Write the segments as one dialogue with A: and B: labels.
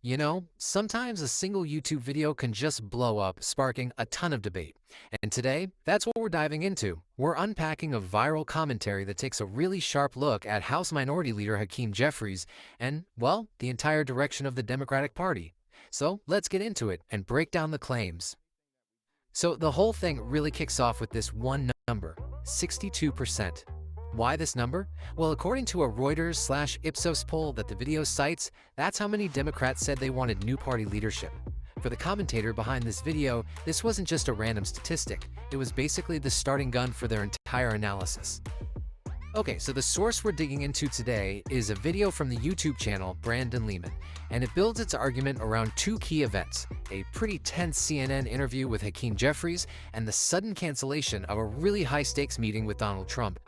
A: You know, sometimes a single YouTube video can just blow up, sparking a ton of debate. And today, that's what we're diving into. We're unpacking a viral commentary that takes a really sharp look at House Minority Leader Hakeem Jeffries and, well, the entire direction of the Democratic Party. So let's get into it and break down the claims. So the whole thing really kicks off with this one number, 62%. Why this number? Well, according to a Reuters/Ipsos poll that the video cites, that's how many Democrats said they wanted new party leadership. For the commentator behind this video, this wasn't just a random statistic. It was basically the starting gun for their entire analysis. Okay, so the source we're digging into today is a video from the YouTube channel Brandon Lehman, and it builds its argument around two key events, a pretty tense CNN interview with Hakeem Jeffries and the sudden cancellation of a really high-stakes meeting with Donald Trump.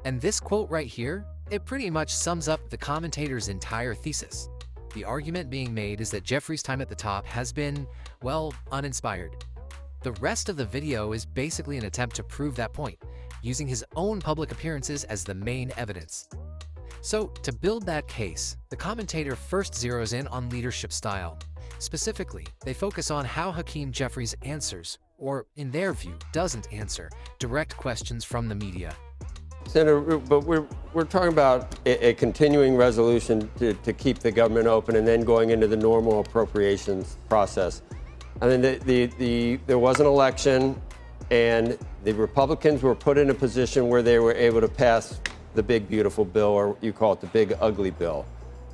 A: And this quote right here, it pretty much sums up the commentator's entire thesis. The argument being made is that Jeffries' time at the top has been, well, uninspired. The rest of the video is basically an attempt to prove that point, using his own public appearances as the main evidence. So, to build that case, the commentator first zeroes in on leadership style. Specifically, they focus on how Hakeem Jeffries answers, or in their view, doesn't answer, direct questions from the media.
B: Senator, but we're talking about a continuing resolution to keep the government open and then going into the normal appropriations process. I mean, there was an election, and the Republicans were put in a position where they were able to pass the big, beautiful bill, or you call it the big, ugly bill.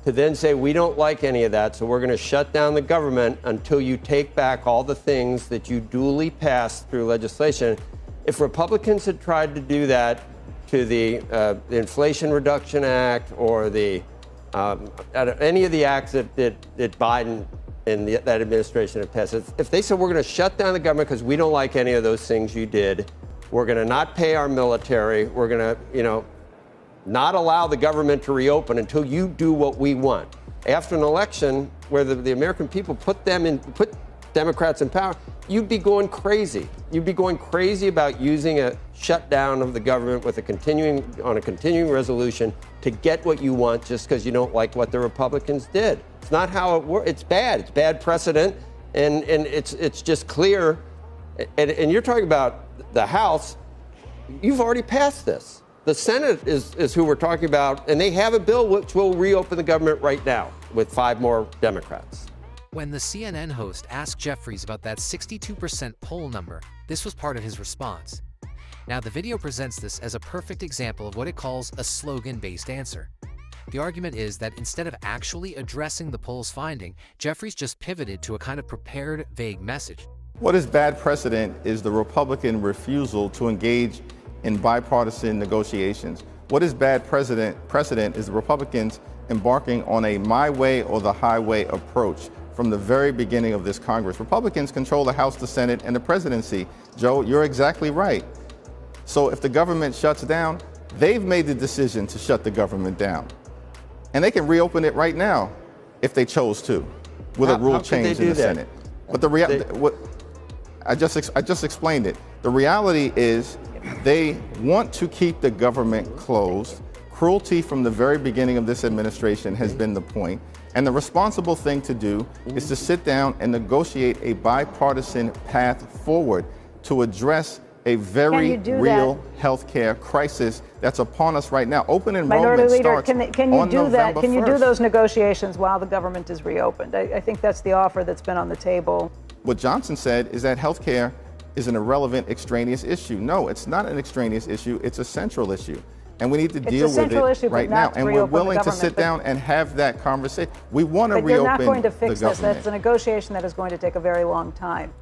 B: To then say, we don't like any of that, so we're going to shut down the government until you take back all the things that you duly passed through legislation. If Republicans had tried to do that to the Inflation Reduction Act or any of the acts that Biden and that administration had passed, if they said we're going to shut down the government because we don't like any of those things you did, we're going to not pay our military, we're going to, not allow the government to reopen until you do what we want. After an election where the American people put Democrats in power, you'd be going crazy. You'd be going crazy about using a shutdown of the government with a continuing resolution to get what you want just because you don't like what the Republicans did. It's not how it works. It's bad. It's bad precedent, and it's just clear. And you're talking about the House. You've already passed this. The Senate is who we're talking about, and they have a bill which will reopen the government right now with 5 more Democrats.
A: When the CNN host asked Jeffries about that 62% poll number, this was part of his response. Now, the video presents this as a perfect example of what it calls a slogan-based answer. The argument is that instead of actually addressing the poll's finding, Jeffries just pivoted to a kind of prepared, vague message.
C: What is bad precedent is the Republican refusal to engage in bipartisan negotiations. What is bad precedent is the Republicans embarking on a my way or the highway approach from the very beginning of this Congress. Republicans control the House, the Senate, and the presidency. Joe, you're exactly right. So if the government shuts down, they've made the decision to shut the government down. And they can reopen it right now if they chose to, with a rule change in the Senate. But I just explained it. The reality is they want to keep the government closed. Cruelty from the very beginning of this administration has been the point. And the responsible thing to do is to sit down and negotiate a bipartisan path forward to address a very real healthcare crisis that's upon us right now. Open enrollment starts on November 1st.
D: Can you do that? Can you do those negotiations while the government is reopened? I think that's the offer that's been on the table.
C: What Johnson said is that healthcare is an irrelevant extraneous issue. No, it's not an extraneous issue. It's a central issue. And we need to deal with it right now. And we're willing to sit down and have that conversation. We want to reopen the government.
D: But you're not going to fix this. That's a negotiation that is going to take a very long time.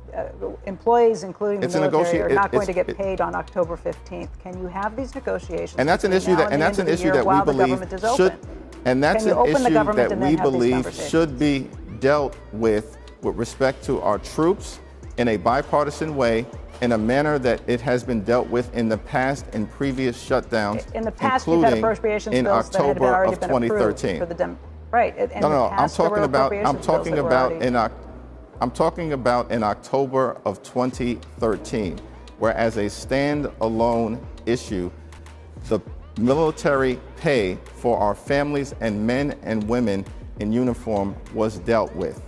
D: Employees, including the military, are not going to get paid on October 15th. Can you have these negotiations?
C: And that's an issue that we believe should. And that's an issue that we believe should be dealt with respect to our troops in a bipartisan way, in a manner that it has been dealt with in the past in previous shutdowns,
D: in the past, you've had appropriations
C: in
D: bills
C: October
D: that had already
C: of
D: been
C: 2013.
D: For the right.
C: I'm talking about in October of 2013, where as a standalone issue, the military pay for our families and men and women in uniform was dealt with.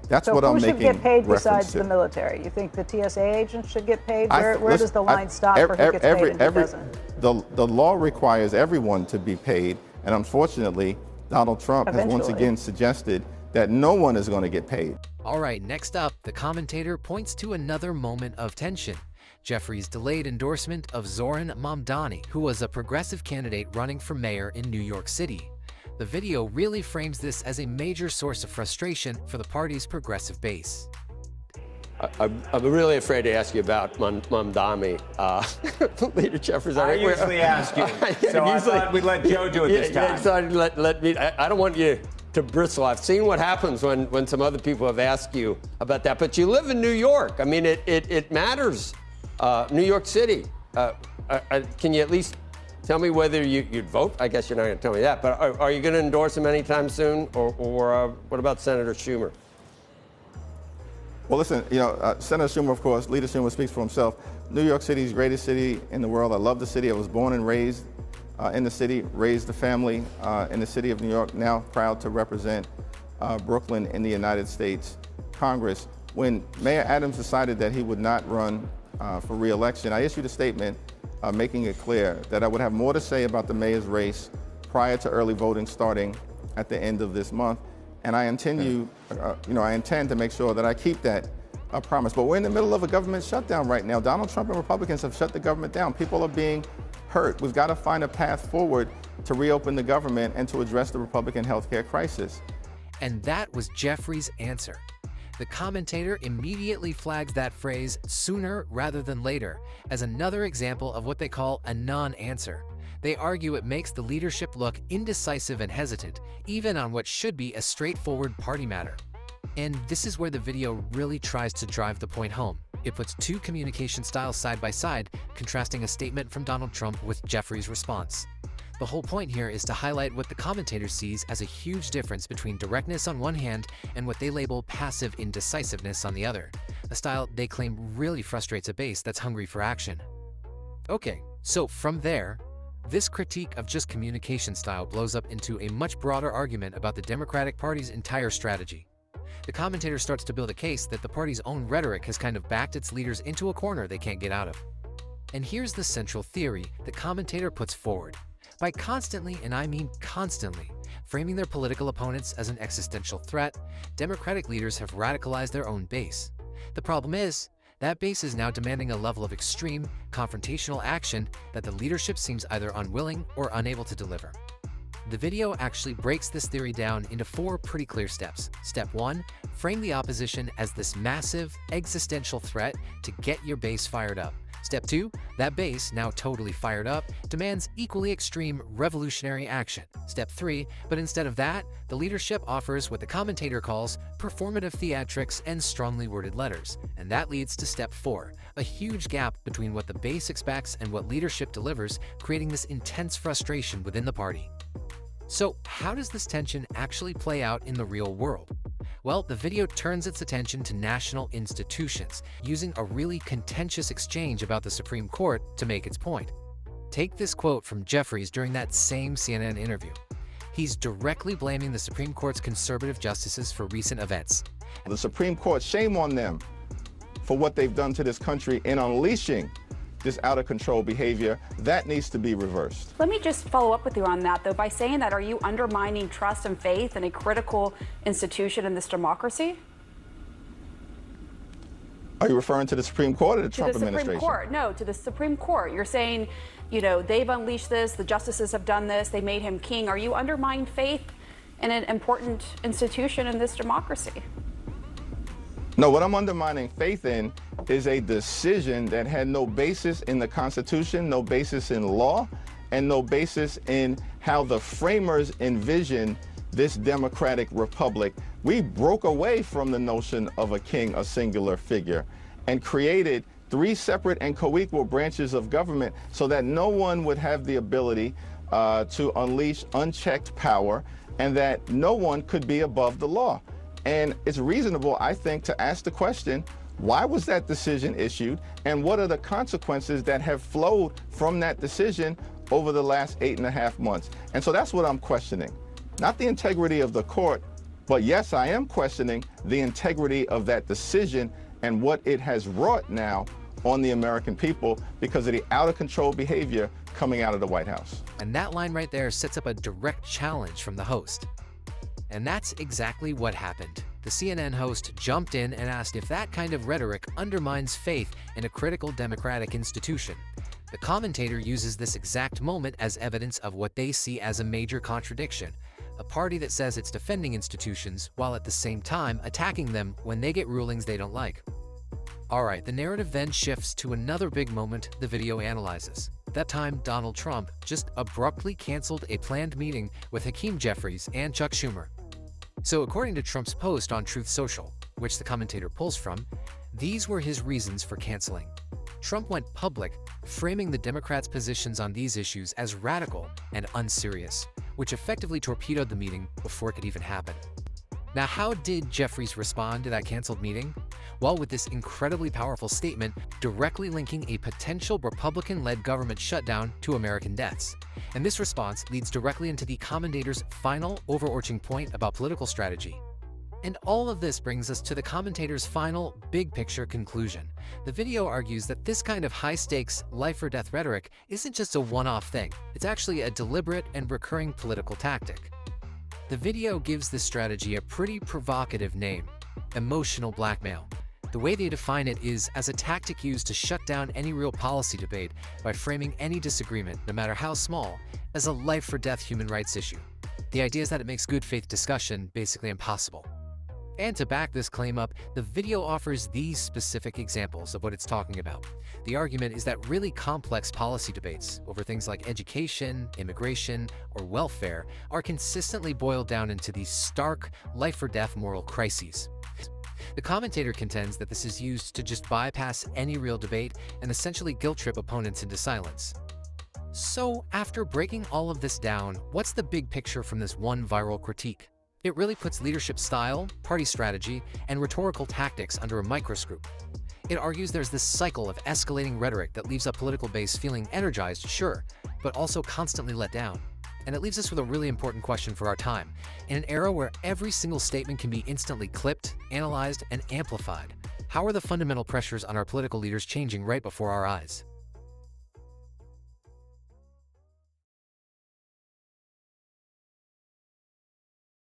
C: That's
D: so
C: what I'm making
D: who should get paid besides
C: to.
D: the military? You think the TSA agents should get paid? Where does the line stop for who gets paid and who doesn't?
C: The law requires everyone to be paid, and unfortunately, Donald Trump has once again suggested that no one is going to get paid.
A: All right, next up, the commentator points to another moment of tension. Jeffries' delayed endorsement of Zoran Mamdani, who was a progressive candidate running for mayor in New York City. The video really frames this as a major source of frustration for the party's progressive base.
B: I'm really afraid to ask you about Mamdani, Leader Jeffries.
E: I usually ask you, so I thought we'd let Joe do it this time.
B: So let me. I don't want you to bristle. I've seen what happens when some other people have asked you about that. But you live in New York. I mean, it matters. New York City. Can you at least tell me whether you'd vote? I guess you're not going to tell me that. But are you going to endorse him anytime soon? Or what about Senator Schumer?
C: Well, listen, Senator Schumer, of course, Leader Schumer speaks for himself. New York City is the greatest city in the world. I love the city. I was born and raised in the city, raised the family in the city of New York, now proud to represent Brooklyn in the United States Congress. When Mayor Adams decided that he would not run for re-election, I issued a statement making it clear that I would have more to say about the mayor's race prior to early voting starting at the end of this month. And I intend to make sure that I keep that promise. But we're in the middle of a government shutdown right now. Donald Trump and Republicans have shut the government down. People are being hurt. We've got to find a path forward to reopen the government and to address the Republican healthcare crisis.
A: And that was Jeffries' answer. The commentator immediately flags that phrase, sooner rather than later, as another example of what they call a non-answer. They argue it makes the leadership look indecisive and hesitant, even on what should be a straightforward party matter. And this is where the video really tries to drive the point home. It puts two communication styles side by side, contrasting a statement from Donald Trump with Jeffries' response. The whole point here is to highlight what the commentator sees as a huge difference between directness on one hand and what they label passive indecisiveness on the other, a style they claim really frustrates a base that's hungry for action. Okay, so from there, this critique of just communication style blows up into a much broader argument about the Democratic Party's entire strategy. The commentator starts to build a case that the party's own rhetoric has kind of backed its leaders into a corner they can't get out of. And here's the central theory the commentator puts forward. By constantly, and I mean constantly, framing their political opponents as an existential threat, Democratic leaders have radicalized their own base. The problem is, that base is now demanding a level of extreme, confrontational action that the leadership seems either unwilling or unable to deliver. The video actually breaks this theory down into 4 pretty clear steps. Step 1, frame the opposition as this massive, existential threat to get your base fired up. Step 2, that base, now totally fired up, demands equally extreme revolutionary action. Step 3, but instead of that, the leadership offers what the commentator calls performative theatrics and strongly worded letters. And that leads to Step 4, a huge gap between what the base expects and what leadership delivers, creating this intense frustration within the party. So, how does this tension actually play out in the real world? Well, the video turns its attention to national institutions, using a really contentious exchange about the Supreme Court to make its point. Take this quote from Jeffries during that same CNN interview. He's directly blaming the Supreme Court's conservative justices for recent events.
C: The Supreme Court, shame on them for what they've done to this country in unleashing this out-of-control behavior. That needs to be reversed.
F: Let me just follow up with you on that, though. By saying that, are you undermining trust and faith in a critical institution in this democracy?
C: Are you referring to the Supreme Court or the Trump administration?
F: To the Supreme Court. No, to the Supreme Court. You're saying, they've unleashed this, the justices have done this, they made him king. Are you undermining faith in an important institution in this democracy?
C: No, what I'm undermining faith in is a decision that had no basis in the Constitution, no basis in law, and no basis in how the framers envisioned this democratic republic. We broke away from the notion of a king, a singular figure, and created 3 separate and co-equal branches of government so that no one would have the ability to unleash unchecked power and that no one could be above the law. And it's reasonable, I think, to ask the question, why was that decision issued, and what are the consequences that have flowed from that decision over the last 8.5 months? And so that's what I'm questioning. not the integrity of the court, but yes, I am questioning the integrity of that decision and what it has wrought now on the American people because of the out-of-control behavior coming out of the White House.
A: And that line right there sets up a direct challenge from the host. And that's exactly what happened. The CNN host jumped in and asked if that kind of rhetoric undermines faith in a critical democratic institution. The commentator uses this exact moment as evidence of what they see as a major contradiction, a party that says it's defending institutions while at the same time attacking them when they get rulings they don't like. Alright, the narrative then shifts to another big moment the video analyzes. That time, Donald Trump just abruptly canceled a planned meeting with Hakeem Jeffries and Chuck Schumer. So according to Trump's post on Truth Social, which the commentator pulls from, these were his reasons for canceling. Trump went public, framing the Democrats' positions on these issues as radical and unserious, which effectively torpedoed the meeting before it could even happen. Now, how did Jeffries respond to that canceled meeting? Well, with this incredibly powerful statement directly linking a potential Republican-led government shutdown to American deaths. And this response leads directly into the commentator's final overarching point about political strategy. And all of this brings us to the commentator's final big-picture conclusion. The video argues that this kind of high-stakes, life-or-death rhetoric isn't just a one-off thing. It's actually a deliberate and recurring political tactic. The video gives this strategy a pretty provocative name: emotional blackmail. The way they define it is as a tactic used to shut down any real policy debate by framing any disagreement, no matter how small, as a life-or-death human rights issue. The idea is that it makes good faith discussion basically impossible. And to back this claim up, the video offers these specific examples of what it's talking about. The argument is that really complex policy debates over things like education, immigration, or welfare are consistently boiled down into these stark, life-or-death moral crises. The commentator contends that this is used to just bypass any real debate and essentially guilt-trip opponents into silence. So, after breaking all of this down, what's the big picture from this one viral critique? It really puts leadership style, party strategy, and rhetorical tactics under a microscope. It argues there's this cycle of escalating rhetoric that leaves a political base feeling energized, sure, but also constantly let down. And it leaves us with a really important question for our time. In an era where every single statement can be instantly clipped, analyzed, and amplified, how are the fundamental pressures on our political leaders changing right before our eyes?